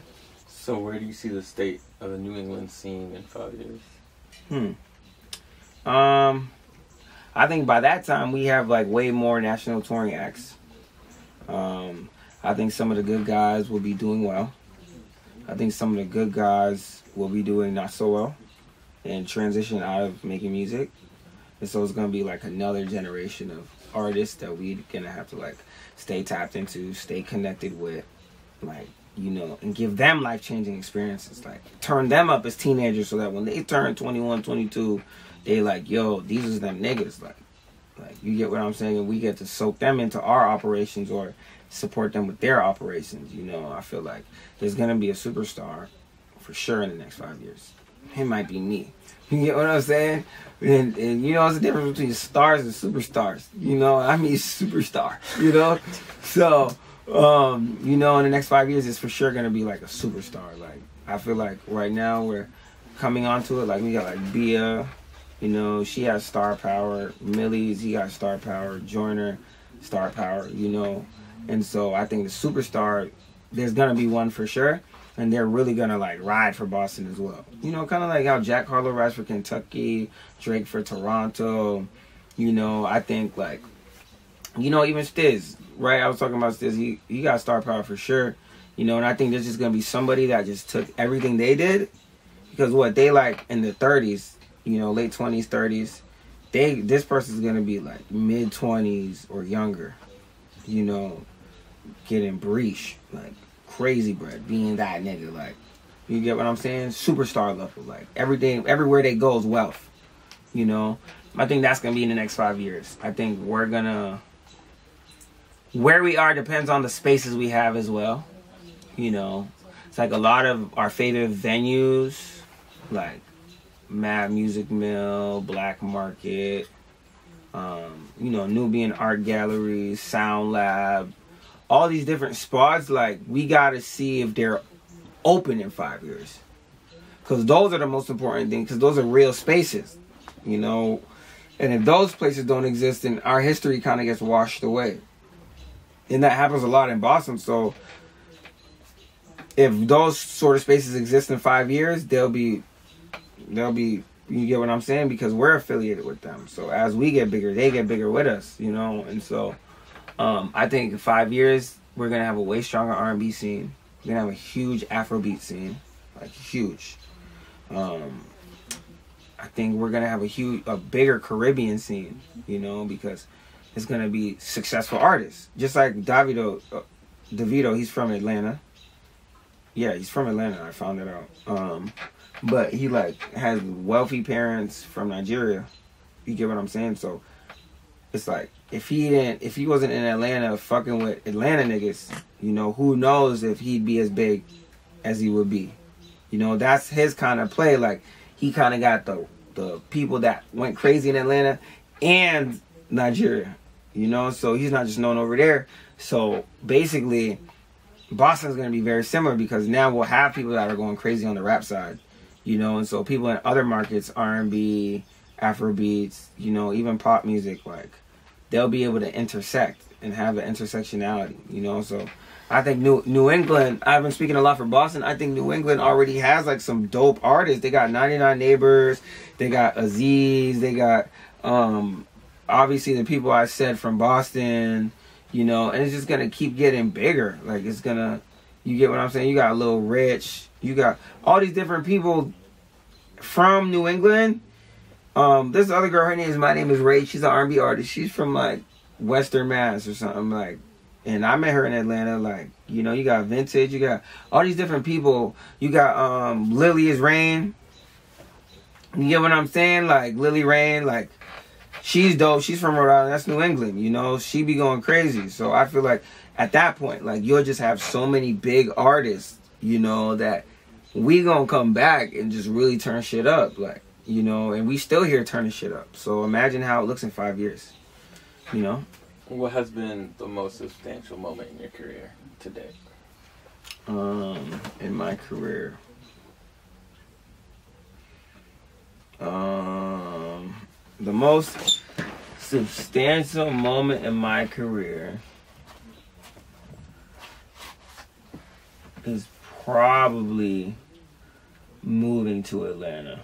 So where do you see the state of the New England scene in 5 years? I think by that time we have like way more national touring acts. I think some of the good guys will be doing well. I think some of the good guys will be doing not so well and transition out of making music. And so it's going to be like another generation of artists that we're going to have to like stay tapped into, stay connected with, like you know, and give them life-changing experiences. Like, turn them up as teenagers so that when they turn 21, 22, they like, yo, these is them niggas. Like, you get what I'm saying? And we get to soak them into our operations or support them with their operations. You know, I feel like there's going to be a superstar for sure in the next 5 years. It might be me. You get what I'm saying? And you know, there's a difference between stars and superstars. You know, I mean superstar, you know? So, you know, in the next 5 years, it's for sure going to be like a superstar. Like, I feel like right now we're coming onto it. Like, we got like Bia, you know, she has star power. Millie's, he got star power. Joyner, star power, you know? And so I think the superstar, there's going to be one for sure. And they're really going to, like, ride for Boston as well. You know, kind of like how Jack Harlow rides for Kentucky, Drake for Toronto. You know, I think, like, you know, even Stiz, right? I was talking about Stiz. He got star power for sure. You know, and I think there's just going to be somebody that just took everything they did. Because what they, like, in the 30s, you know, late 20s, 30s, this person's going to be, like, mid-20s or younger. You know, getting breach, like, crazy bread, being that nigga, like, you get what I'm saying? Superstar level, like, everything, everywhere they go is wealth, you know? I think that's gonna be in the next 5 years. I think we're gonna, where we are depends on the spaces we have as well, you know? It's like a lot of our favorite venues, like Mad Music Mill, Black Market, you know, Nubian Art Gallery, Sound Lab, all these different spots, like, we gotta see if they're open in 5 years. Because those are the most important things, because those are real spaces, you know? And if those places don't exist, then our history kind of gets washed away. And that happens a lot in Boston, so if those sort of spaces exist in 5 years, they'll be, you get what I'm saying? Because we're affiliated with them. So as we get bigger, they get bigger with us, you know? And so I think in 5 years, we're going to have a way stronger R&B scene. We're going to have a huge Afrobeat scene. Like, huge. I think we're going to have a bigger Caribbean scene, you know, because it's going to be successful artists. Just like DeVito, he's from Atlanta. Yeah, he's from Atlanta. I found that out. But he, like, has wealthy parents from Nigeria. You get what I'm saying? So it's like, if he wasn't in Atlanta fucking with Atlanta niggas, you know, who knows if he'd be as big as he would be. You know, that's his kind of play. Like, he kind of got the people that went crazy in Atlanta and Nigeria, you know, so he's not just known over there. So basically, Boston's going to be very similar, because now we'll have people that are going crazy on the rap side, you know, and so people in other markets, R&B, Afrobeats, you know, even pop music, like, they'll be able to intersect and have an intersectionality, you know. So I think New England, I've been speaking a lot for Boston, I think New England already has, like, some dope artists. They got 99 Neighbors, they got Aziz, they got, obviously the people I said from Boston, you know, and it's just going to keep getting bigger. Like, it's going to, you get what I'm saying? You got Lil Rich, you got all these different people from New England. This other girl, her name is Ray. She's an R&B artist. She's from, like, Western Mass or something, like, and I met her in Atlanta. Like, you know, you got Vintage, you got all these different people. You got Lily is Rain. You get what I'm saying? Like, Lily Rain, like, she's dope. She's from Rhode Island. That's New England, you know. She be going crazy. So I feel like at that point, like, you'll just have so many big artists, you know, that we gonna come back and just really turn shit up, like, you know, and we still here turning shit up. So imagine how it looks in 5 years, you know. What has been the most substantial moment in your career to date? In my career, the most substantial moment in my career is probably moving to Atlanta.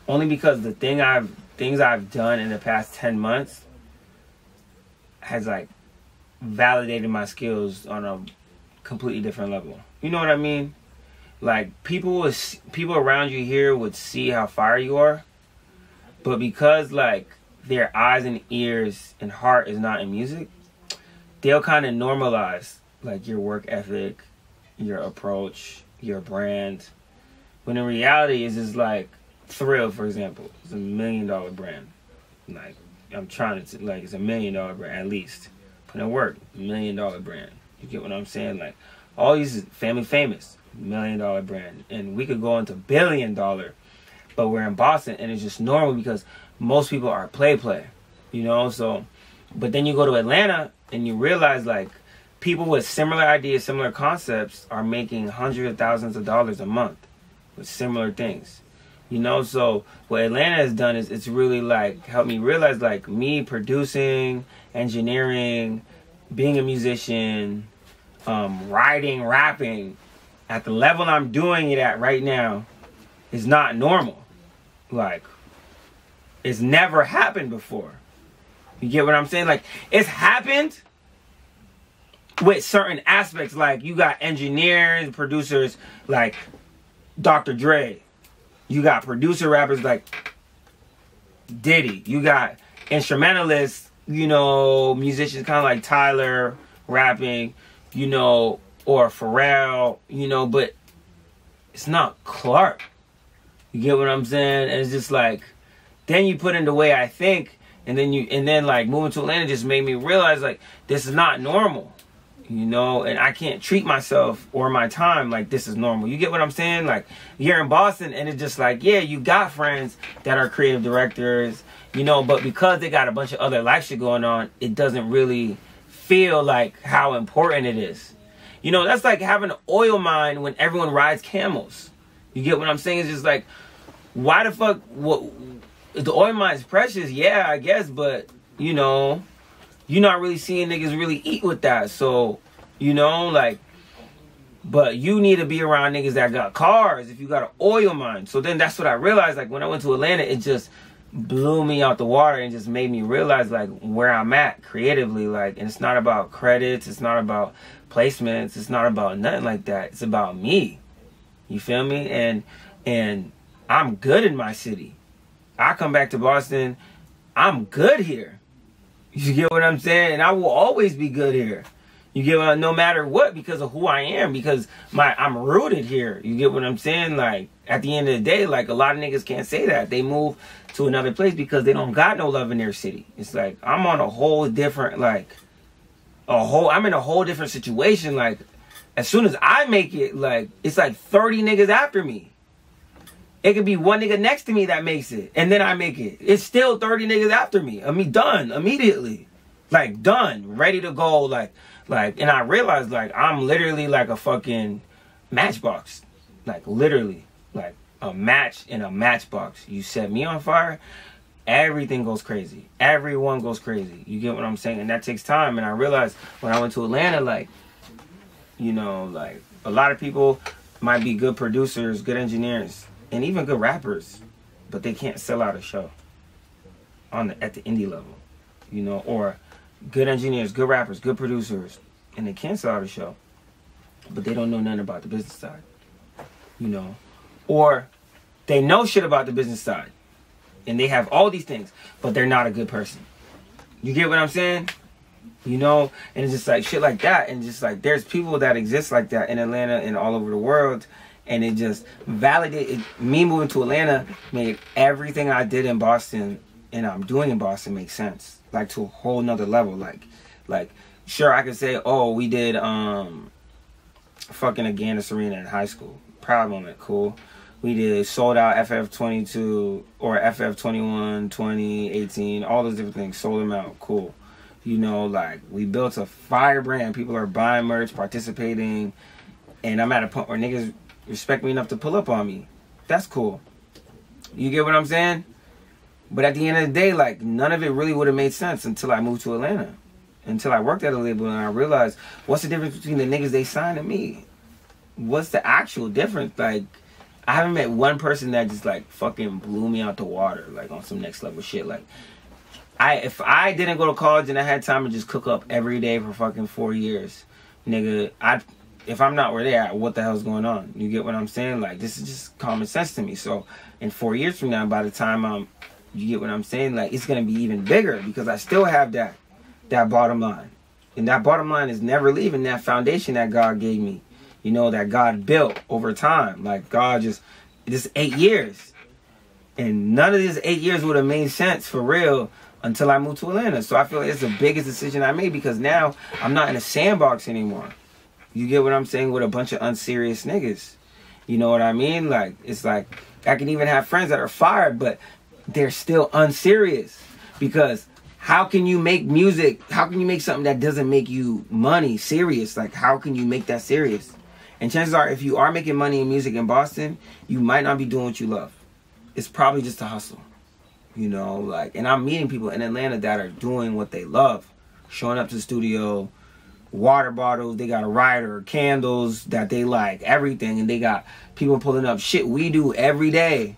Only because the things I've done in the past 10 months has, like, validated my skills on a completely different level. You know what I mean? Like, people around you here would see how fire you are, but because, like, their eyes and ears and heart is not in music, they'll kind of normalize like your work ethic, your approach, your brand. When in reality, it's just like Thrill, for example. It's $1 million brand. Like, I'm trying to, like, it's $1 million brand at least. Put in work, $1 million brand. You get what I'm saying? Like, all these is Family Famous, $1 million brand. And we could go into $1 billion, but we're in Boston, and it's just normal because most people are play, you know? So, but then you go to Atlanta, and you realize, like, people with similar ideas, similar concepts are making hundreds of thousands of dollars a month with similar things. You know, so what Atlanta has done is it's really like helped me realize like me producing, engineering, being a musician, writing, rapping at the level I'm doing it at right now is not normal. Like, it's never happened before. You get what I'm saying? Like, it's happened with certain aspects. Like, you got engineers, producers like Dr. Dre. You got producer rappers like Diddy. You got instrumentalists, you know, musicians kind of like Tyler rapping, you know, or Pharrell, you know, but it's not Clark. You get what I'm saying? And it's just like, then you put in the way I think, and then like moving to Atlanta just made me realize like this is not normal. You know, and I can't treat myself or my time like this is normal. You get what I'm saying? Like, you're in Boston, and it's just like, yeah, you got friends that are creative directors, you know, but because they got a bunch of other life shit going on, it doesn't really feel like how important it is. You know, that's like having an oil mine when everyone rides camels. You get what I'm saying? It's just like, why the fuck, what, the oil mine's precious, yeah, I guess, but, you know, you're not really seeing niggas really eat with that. So, you know, like, but you need to be around niggas that got cars if you got an oil mine. So then that's what I realized. Like, when I went to Atlanta, it just blew me out the water and just made me realize, like, where I'm at creatively. Like, and it's not about credits. It's not about placements. It's not about nothing like that. It's about me. You feel me? And I'm good in my city. I come back to Boston. I'm good here. You get what I'm saying? And I will always be good here. You get what, no matter what, because of who I am, because I'm rooted here. You get what I'm saying? Like, at the end of the day, like, a lot of niggas can't say that. They move to another place because they don't got no love in their city. It's like, I'm on a whole different, like, I'm in a whole different situation. Like, as soon as I make it, like, it's like 30 niggas after me. It could be one nigga next to me that makes it, and then I make it. It's still 30 niggas after me. I mean, done immediately. Like, done, ready to go. Like, and I realized, like, I'm literally like a fucking matchbox. Like, literally, like a match in a matchbox. You set me on fire, everything goes crazy. Everyone goes crazy. You get what I'm saying? And that takes time. And I realized when I went to Atlanta, like, you know, like, a lot of people might be good producers, good engineers, and even good rappers, but they can't sell out a show at the indie level, you know, or good engineers, good rappers, good producers, and they can't sell out a show, but they don't know nothing about the business side, you know, or they know shit about the business side, and they have all these things, but they're not a good person. You get what I'm saying? You know, and it's just like shit like that, and just like there's people that exist like that in Atlanta and all over the world. And it just validated, me moving to Atlanta made everything I did in Boston and I'm doing in Boston make sense. Like, to a whole nother level. Like, sure, I could say, oh, we did fucking Agandis Arena in high school. Proud moment, cool. We did sold out FF22 or FF21, 20, 18, all those different things. Sold them out, cool. You know, like, we built a fire brand. People are buying merch, participating. And I'm at a point where niggas respect me enough to pull up on me. That's cool. You get what I'm saying? But at the end of the day, like, none of it really would have made sense until I moved to Atlanta. Until I worked at a label and I realized, what's the difference between the niggas they signed and me? What's the actual difference? Like, I haven't met one person that just, like, fucking blew me out the water, like, on some next level shit. Like, if I didn't go to college and I had time to just cook up every day for fucking 4 years, nigga, if I'm not where they at, what the hell's going on? You get what I'm saying? Like, this is just common sense to me. So, in 4 years from now, by the time you get what I'm saying? Like, it's going to be even bigger because I still have that bottom line. And that bottom line is never leaving that foundation that God gave me. You know, that God built over time. Like, God just 8 years. And none of these 8 years would have made sense for real until I moved to Atlanta. So I feel like it's the biggest decision I made, because now I'm not in a sandbox anymore. You get what I'm saying? With a bunch of unserious niggas. You know what I mean? Like, it's like, I can even have friends that are fired, but they're still unserious. Because how can you make music? How can you make something that doesn't make you money serious? Like, how can you make that serious? And chances are, if you are making money in music in Boston, you might not be doing what you love. It's probably just a hustle. You know, like, and I'm meeting people in Atlanta that are doing what they love. Showing up to the studio, water bottles, they got a rider, candles that they like, everything. And they got people pulling up shit we do every day.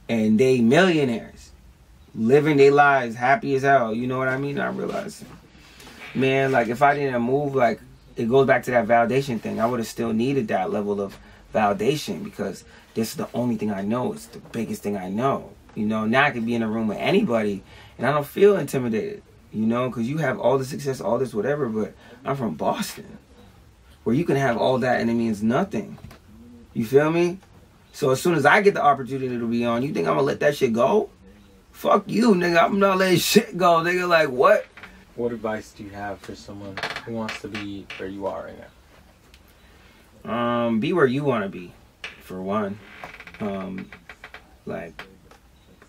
And they millionaires. Living their lives happy as hell. You know what I mean? I realize, man, like, if I didn't move, like, it goes back to that validation thing. I would have still needed that level of validation, because this is the only thing I know. It's the biggest thing I know. You know, now I could be in a room with anybody and I don't feel intimidated, you know, because you have all the success, all this, whatever, but I'm from Boston, where you can have all that and it means nothing. You feel me? So as soon as I get the opportunity to be on, you think I'm going to let that shit go? Fuck you, nigga. I'm not letting shit go, nigga. Like, what? What advice do you have for someone who wants to be where you are right now? Be where you want to be, for one. Like,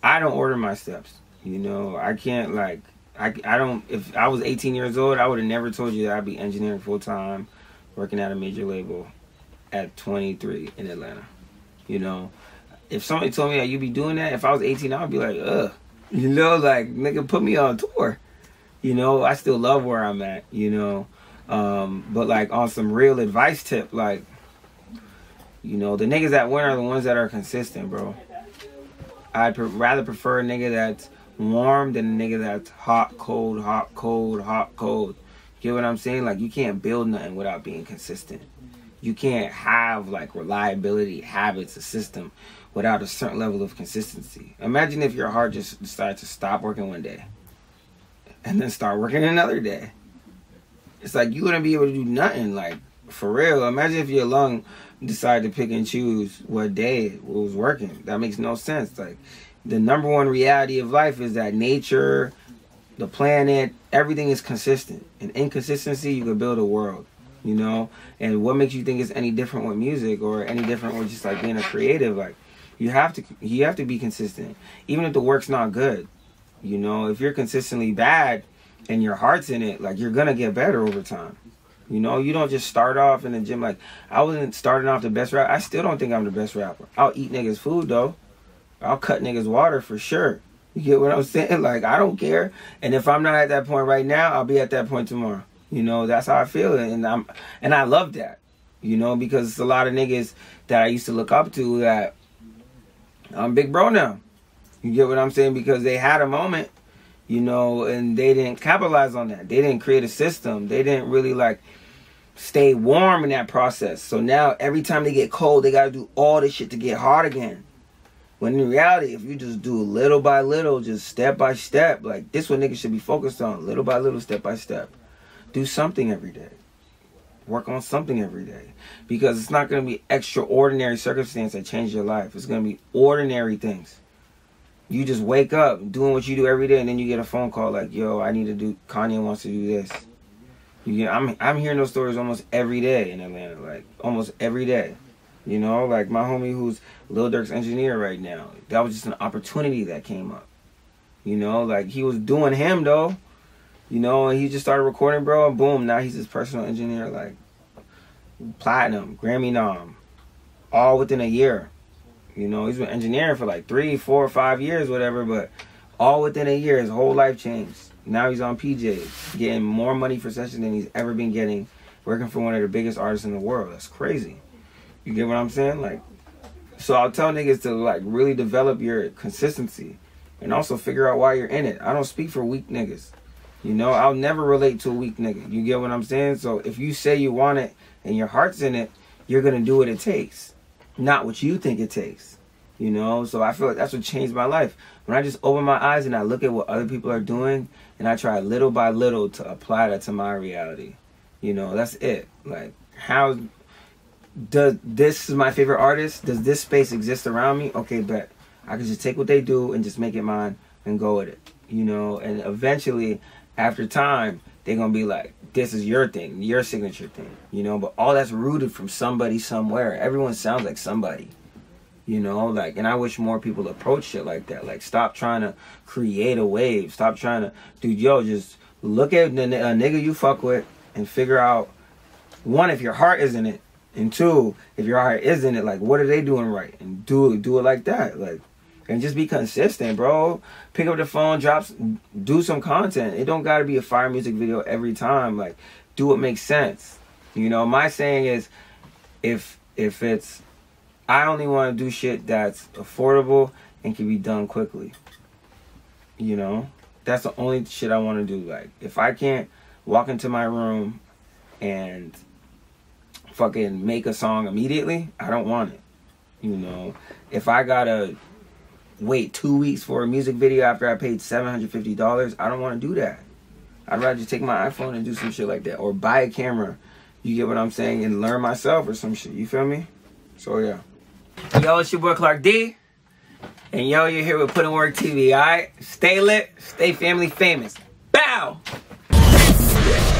I don't order my steps. You know, I can't, like, I don't, if I was 18 years old, I would have never told you that I'd be engineering full time, working at a major label at 23 in Atlanta. You know, if somebody told me that you'd be doing that, if I was 18, I would be like, ugh. You know, like, nigga, put me on tour. You know, I still love where I'm at, you know. But, like, on some real advice tip, like, you know, the niggas that win are the ones that are consistent, bro. I'd rather prefer a nigga that's warm than a nigga that's hot, cold, hot, cold, hot, cold. You get what I'm saying? Like, you can't build nothing without being consistent. You can't have, like, reliability, habits, a system without a certain level of consistency. Imagine if your heart just decided to stop working one day and then start working another day. It's like you wouldn't be able to do nothing, like, for real. Imagine if your lung decided to pick and choose what day it was working. That makes no sense. Like, the number one reality of life is that nature, the planet, everything is consistent. And inconsistency, you could build a world, you know? And what makes you think it's any different with music or any different with just, like, being a creative? Like, you have to be consistent. Even if the work's not good. You know, if you're consistently bad and your heart's in it, like, you're gonna get better over time. You know, you don't just start off in the gym. Like, I wasn't starting off the best rapper. I still don't think I'm the best rapper. I'll eat niggas' food, though. I'll cut niggas' water for sure. You get what I'm saying? Like, I don't care. And if I'm not at that point right now, I'll be at that point tomorrow. You know, that's how I feel. And I love that. You know, because it's a lot of niggas that I used to look up to that I'm big bro now. You get what I'm saying? Because they had a moment, you know, and they didn't capitalize on that. They didn't create a system. They didn't really, like, stay warm in that process. So now every time they get cold, they got to do all this shit to get hot again. When in reality, if you just do little by little, just step by step, like, this is what niggas should be focused on. Little by little, step by step. Do something every day. Work on something every day. Because it's not going to be extraordinary circumstances that change your life. It's going to be ordinary things. You just wake up doing what you do every day, and then you get a phone call like, yo, I need to do, Kanye wants to do this. You get, I'm hearing those stories almost every day in Atlanta. Like, almost every day. You know, like my homie who's Lil Durk's engineer right now. That was just an opportunity that came up. You know, like, he was doing him, though. You know, and he just started recording, bro, and boom, now he's his personal engineer, like, platinum, Grammy nom, all within a year. You know, he's been engineering for like 3, 4, 5 years, whatever, but all within a year, his whole life changed. Now he's on PJs, getting more money for sessions than he's ever been getting, working for one of the biggest artists in the world. That's crazy. You get what I'm saying? Like, so I'll tell niggas to, like, really develop your consistency and also figure out why you're in it. I don't speak for weak niggas. You know, I'll never relate to a weak nigga. You get what I'm saying? So if you say you want it and your heart's in it, you're going to do what it takes. Not what you think it takes. You know, so I feel like that's what changed my life. When I just open my eyes and I look at what other people are doing and I try little by little to apply that to my reality. You know, that's it. Like, how does this is my favorite artist? Does this space exist around me? Okay, bet. I can just take what they do and just make it mine and go with it. You know, and eventually, after time, they're going to be like, this is your thing, your signature thing. You know, but all that's rooted from somebody somewhere. Everyone sounds like somebody. You know, like, and I wish more people approach shit like that. Like, stop trying to create a wave. Stop trying to, dude, yo, just look at a nigga you fuck with and figure out, one, if your heart is in it, and two, if your heart is in it, like, what are they doing right? And do it like that. Like, and just be consistent, bro. Pick up the phone, do some content. It don't got to be a fire music video every time. Like, do what makes sense. You know, my saying is, if it's, I only want to do shit that's affordable and can be done quickly. You know? That's the only shit I want to do. Like, if I can't walk into my room and fucking make a song immediately, I don't want it. You know? If I gotta wait 2 weeks for a music video after I paid $750, I don't want to do that. I'd rather just take my iPhone and do some shit like that. Or buy a camera. You get what I'm saying? And learn myself or some shit. You feel me? So, yeah. Yo, it's your boy Clark D. And yo, you're here with Put in Work TV, alright? Stay lit, stay family famous. Bow! Yeah.